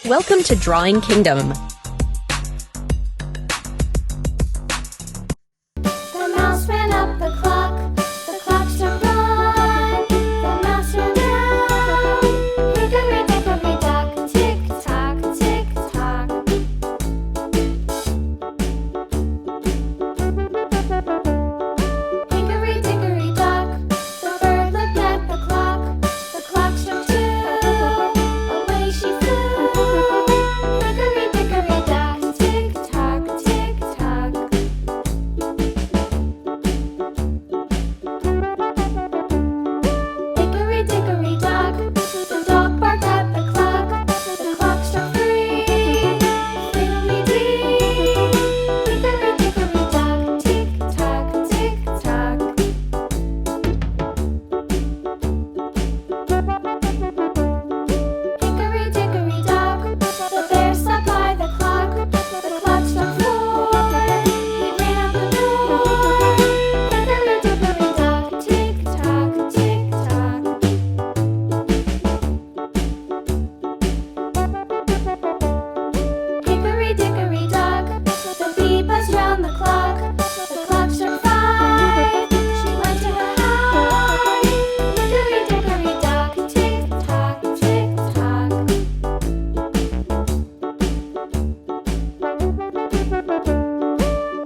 Welcome to Drawing Kingdom. The mouse ran up the clock struck one. The mouse ran down. Hickory dickory dock, tick tock, tick tock. Hickory dickory dock, the bird looked at the clock struck two. Away she flew. Hickory dickory dock, tick tock, tick tock. Hickory dickory dock, the dog barked at the clock struck three. Fiddly-dee, hickory dickory dock, tick tock, tick tock. Hickory dickory dock, the bear sat by the clock struck four. He ran out the door. Hickory dickory dock, tick tock, tick tock. Hickory dickory dock, the bee buzzed round the clock struck five. She went to her hive. Hickory dickory dock, tick tock, tick tock.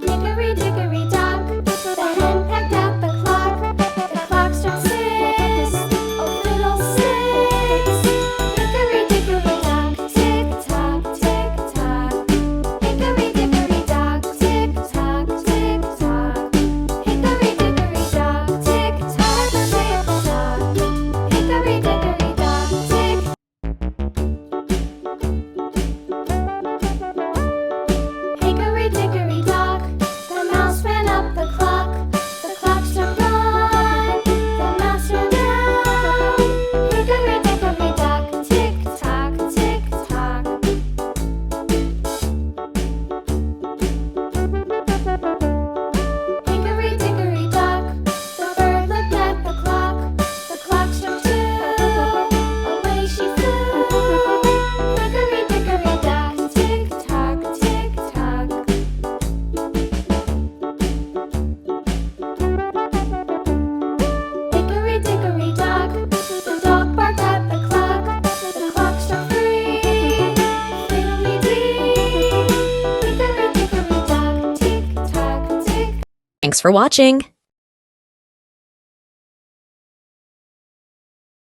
Hickory dickory dock, the hen pecked at the clock struck six. Oh fiddlesticks. Hickory dickory dock, tick tock, tick tock. Hickory dickory dock, tick tock, tick tock. Hickory dickory dock, tick tock, tick tock. Hickory dickory dock, tick. Hickory dickory dock, the mouse ran up the clock struck one. The mouse ran down. Hickory dickory dock, tick tock, tick tock. Hickory dickory dock, the bird looked at the clock struck two. Away she flew. Hickory dickory dock, tick tock, tick tock. Hickory dickory dock, the dog barked at the clock struck three. Fiddly-dee, hickory dickory dock, tick tock, tick. Thanks for watching.